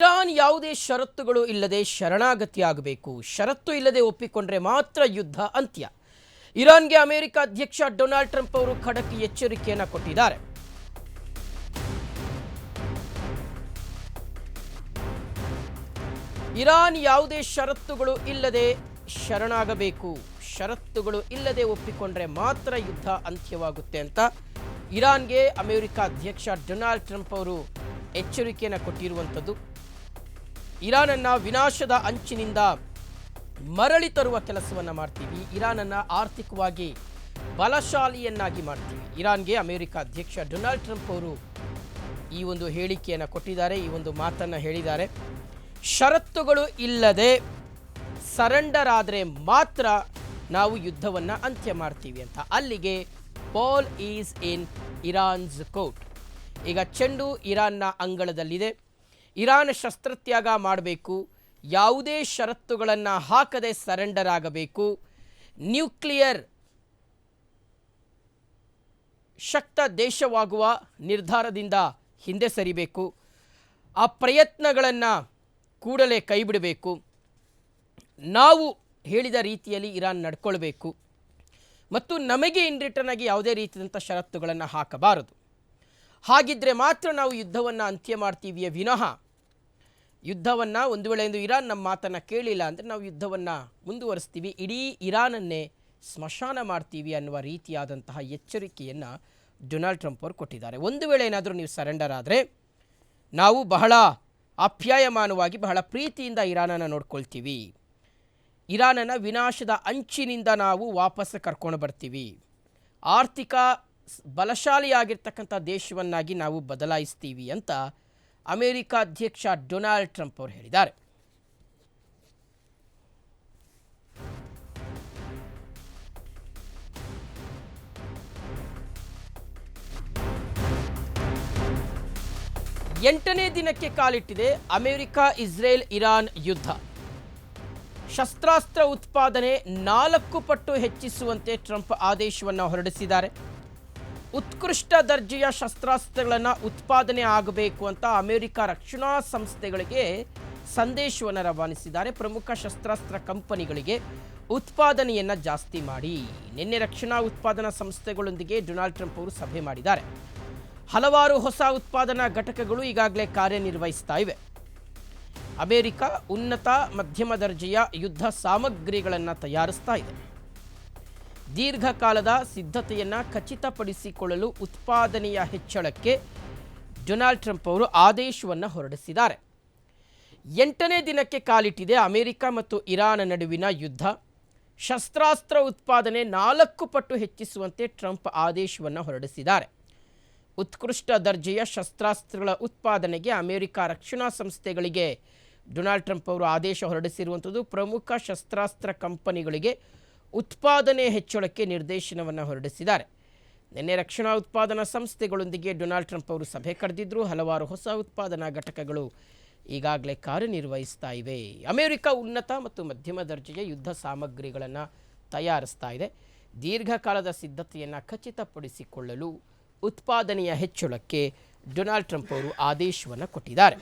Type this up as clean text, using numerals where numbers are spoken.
Iran ಯಾವುದೇ ಷರತ್ತುಗಳು ಇಲ್ಲದೆ ಶರಣಾಗತಿಯಾಗಬೇಕು. ಷರತ್ತು ಇಲ್ಲದೆ ಒಪ್ಪಿಕೊಂಡ್ರೆ ಮಾತ್ರ ಯುದ್ಧ ಅಂತ್ಯ. ಇರಾನ್ಗೆ ಅಮೆರಿಕ ಅಧ್ಯಕ್ಷ ಡೊನಾಲ್ಡ್ ಟ್ರಂಪ್ ಅವರು ಖಡಕ್ ಎಚ್ಚರಿಕೆಯನ್ನು ಕೊಟ್ಟಿದ್ದಾರೆ. ಇರಾನ್ ಯಾವುದೇ ಷರತ್ತುಗಳು ಇಲ್ಲದೆ ಶರಣಾಗಬೇಕು. ಷರತ್ತುಗಳು ಇಲ್ಲದೆ ಒಪ್ಪಿಕೊಂಡ್ರೆ ಮಾತ್ರ ಯುದ್ಧ ಅಂತ್ಯವಾಗುತ್ತೆ ಅಂತ ಇರಾನ್ಗೆ ಅಮೆರಿಕ ಅಧ್ಯಕ್ಷ ಡೊನಾಲ್ಡ್ ಟ್ರಂಪ್ ಅವರು ಎಚ್ಚರಿಕೆಯನ್ನು ಕೊಟ್ಟಿರುವಂಥದ್ದು. ಇರಾನನ್ನು ವಿನಾಶದ ಅಂಚಿನಿಂದ ಮರಳಿ ತರುವ ಕೆಲಸವನ್ನು ಮಾಡ್ತೀವಿ. ಇರಾನನ್ನು ಆರ್ಥಿಕವಾಗಿ ಬಲಶಾಲಿಯನ್ನಾಗಿ ಮಾಡ್ತೀವಿ. ಇರಾನ್ಗೆ ಅಮೆರಿಕ ಅಧ್ಯಕ್ಷ ಡೊನಾಲ್ಡ್ ಟ್ರಂಪ್ ಅವರು ಈ ಒಂದು ಹೇಳಿಕೆಯನ್ನು ಕೊಟ್ಟಿದ್ದಾರೆ, ಈ ಒಂದು ಮಾತನ್ನು ಹೇಳಿದ್ದಾರೆ. ಷರತ್ತುಗಳು ಇಲ್ಲದೆ ಸರೆಂಡರ್ ಆದರೆ ಮಾತ್ರ ನಾವು ಯುದ್ಧವನ್ನು ಅಂತ್ಯ ಮಾಡ್ತೀವಿ ಅಂತ. ಅಲ್ಲಿಗೆ ಬಾಲ್ ಈಸ್ ಇನ್ ಇರಾನ್ಸ್ ಕೋರ್ಟ್. ಈಗ ಚೆಂಡು ಇರಾನ್ನ ಅಂಗಳದಲ್ಲಿದೆ. ಇರಾನ್ ಶಸ್ತ್ರತ್ಯಾಗ ಮಾಡಬೇಕು, ಯಾವುದೇ ಷರತ್ತುಗಳನ್ನು ಹಾಕದೆ ಸರೆಂಡರ್ ಆಗಬೇಕು, ನ್ಯೂಕ್ಲಿಯರ್ ಶಕ್ತ ದೇಶವಾಗುವ ನಿರ್ಧಾರದಿಂದ ಹಿಂದೆ ಸರಿಬೇಕು, ಆ ಪ್ರಯತ್ನಗಳನ್ನು ಕೂಡಲೇ ಕೈಬಿಡಬೇಕು, ನಾವು ಹೇಳಿದ ರೀತಿಯಲ್ಲಿ ಇರಾನ್ ನಡ್ಕೊಳ್ಬೇಕು ಮತ್ತು ನಮಗೆ ಇನ್ ರಿಟರ್ನ್ ಆಗಿ ಯಾವುದೇ ರೀತಿಯಾದಂಥ ಷರತ್ತುಗಳನ್ನು ಹಾಕಬಾರದು. ಹಾಗಿದ್ದರೆ ಮಾತ್ರ ನಾವು ಯುದ್ಧವನ್ನು ಅಂತ್ಯ ಮಾಡ್ತೀವಿಯೇ ವಿನಃ ಯುದ್ಧವನ್ನು ಒಂದು ವೇಳೆ ಎಂದು ಇರಾನ್ ನಮ್ಮ ಮಾತನ್ನು ಕೇಳಿಲ್ಲ ಅಂದರೆ ನಾವು ಯುದ್ಧವನ್ನು ಮುಂದುವರಿಸ್ತೀವಿ, ಇಡೀ ಇರಾನನ್ನೇ ಸ್ಮಶಾನ ಮಾಡ್ತೀವಿ ಅನ್ನುವ ರೀತಿಯಾದಂತಹ ಎಚ್ಚರಿಕೆಯನ್ನು ಡೊನಾಲ್ಡ್ ಟ್ರಂಪ್ ಅವರು ಕೊಟ್ಟಿದ್ದಾರೆ. ಒಂದು ವೇಳೆ ಏನಾದರೂ ನೀವು ಸರೆಂಡರ್ ಆದರೆ ನಾವು ಬಹಳ ಆಪ್ಯಾಯಮಾನವಾಗಿ ಬಹಳ ಪ್ರೀತಿಯಿಂದ ಇರಾನನ್ನು ನೋಡ್ಕೊಳ್ತೀವಿ, ಇರಾನನ್ನು ವಿನಾಶದ ಅಂಚಿನಿಂದ ನಾವು ವಾಪಸ್ ಕರ್ಕೊಂಡು ಬರ್ತೀವಿ, ಆರ್ಥಿಕ ಬಲಶಾಲಿಯಾಗಿರ್ತಕ್ಕಂಥ ದೇಶವನ್ನಾಗಿ ನಾವು ಬದಲಾಯಿಸ್ತೀವಿ ಅಂತ ಅಮೆರಿಕ ಅಧ್ಯಕ್ಷ ಡೊನಾಲ್ಡ್ ಟ್ರಂಪ್ ಅವರು ಹೇಳಿದ್ದಾರೆ. ಎಂಟನೇ ದಿನಕ್ಕೆ ಕಾಲಿಟ್ಟಿದೆ ಅಮೆರಿಕ ಇಸ್ರೇಲ್ ಇರಾನ್ ಯುದ್ಧ. ಶಸ್ತ್ರಾಸ್ತ್ರ ಉತ್ಪಾದನೆ 4 ಪಟ್ಟು ಹೆಚ್ಚಿಸುವಂತೆ ಟ್ರಂಪ್ ಆದೇಶವನ್ನು ಹೊರಡಿಸಿದ್ದಾರೆ. ಉತ್ಕೃಷ್ಟ ದರ್ಜೆಯ ಶಸ್ತ್ರಾಸ್ತ್ರಗಳನ್ನು ಉತ್ಪಾದನೆ ಆಗಬೇಕು ಅಂತ ಅಮೆರಿಕ ರಕ್ಷಣಾ ಸಂಸ್ಥೆಗಳಿಗೆ ಸಂದೇಶವನ್ನು ರವಾನಿಸಿದ್ದಾರೆ. ಪ್ರಮುಖ ಶಸ್ತ್ರಾಸ್ತ್ರ ಕಂಪನಿಗಳಿಗೆ ಉತ್ಪಾದನೆಯನ್ನು ಜಾಸ್ತಿ ಮಾಡಿ. ನಿನ್ನೆ ರಕ್ಷಣಾ ಉತ್ಪಾದನಾ ಸಂಸ್ಥೆಗಳೊಂದಿಗೆ ಡೊನಾಲ್ಡ್ ಟ್ರಂಪ್ ಅವರು ಸಭೆ ಮಾಡಿದ್ದಾರೆ. ಹಲವಾರು ಹೊಸ ಉತ್ಪಾದನಾ ಘಟಕಗಳು ಈಗಾಗಲೇ ಕಾರ್ಯನಿರ್ವಹಿಸ್ತಾ ಇವೆ. ಅಮೆರಿಕ ಉನ್ನತ ಮಧ್ಯಮ ದರ್ಜೆಯ ಯುದ್ಧ ಸಾಮಗ್ರಿಗಳನ್ನು ತಯಾರಿಸ್ತಾ ಇದೆ. ದೀರ್ಘಕಾಲದ ಸಿದ್ಧತೆಯನ್ನು ಖಚಿತಪಡಿಸಿಕೊಳ್ಳಲು ಉತ್ಪಾದನೆಯ ಹೆಚ್ಚಳಕ್ಕೆ ಡೊನಾಲ್ಡ್ ಟ್ರಂಪ್ ಅವರು ಆದೇಶವನ್ನು ಹೊರಡಿಸಿದ್ದಾರೆ. 8ನೇ ದಿನಕ್ಕೆ ಕಾಲಿಟ್ಟಿದೆ ಅಮೆರಿಕ ಮತ್ತು ಇರಾನ್ ನಡುವಿನ ಯುದ್ಧ. ಶಸ್ತ್ರಾಸ್ತ್ರ ಉತ್ಪಾದನೆ 4 ಪಟ್ಟು ಹೆಚ್ಚಿಸುವಂತೆ ಟ್ರಂಪ್ ಆದೇಶವನ್ನು ಹೊರಡಿಸಿದ್ದಾರೆ. ಉತ್ಕೃಷ್ಟ ದರ್ಜೆಯ ಶಸ್ತ್ರಾಸ್ತ್ರಗಳ ಉತ್ಪಾದನೆಗೆ ಅಮೆರಿಕ ರಕ್ಷಣಾ ಸಂಸ್ಥೆಗಳಿಗೆ ಡೊನಾಲ್ಡ್ ಟ್ರಂಪ್ ಅವರು ಆದೇಶ ಹೊರಡಿಸಿರುವಂಥದ್ದು. ಪ್ರಮುಖ ಶಸ್ತ್ರಾಸ್ತ್ರ ಕಂಪನಿಗಳಿಗೆ ಉತ್ಪಾದನೆ ಹೆಚ್ಚಳಕ್ಕೆ ನಿರ್ದೇಶನವನ್ನು ಹೊರಡಿಸಿದ್ದಾರೆ. ನಿನ್ನೆ ರಕ್ಷಣಾ ಉತ್ಪಾದನಾ ಸಂಸ್ಥೆಗಳೊಂದಿಗೆ ಡೊನಾಲ್ಡ್ ಟ್ರಂಪ್ ಅವರು ಸಭೆ ಕರೆದಿದ್ದರು. ಹಲವಾರು ಹೊಸ ಉತ್ಪಾದನಾ ಘಟಕಗಳು ಈಗಾಗಲೇ ಕಾರ್ಯನಿರ್ವಹಿಸ್ತಾ ಇವೆ. ಅಮೆರಿಕ ಉನ್ನತ ಮತ್ತು ಮಧ್ಯಮ ದರ್ಜೆಯ ಯುದ್ಧ ಸಾಮಗ್ರಿಗಳನ್ನು ತಯಾರಿಸ್ತಾ ಇದೆ. ದೀರ್ಘಕಾಲದ ಸಿದ್ಧತೆಯನ್ನು ಖಚಿತಪಡಿಸಿಕೊಳ್ಳಲು ಉತ್ಪಾದನೆಯ ಹೆಚ್ಚಳಕ್ಕೆ ಡೊನಾಲ್ಡ್ ಟ್ರಂಪ್ ಅವರು ಆದೇಶವನ್ನು ಕೊಟ್ಟಿದ್ದಾರೆ.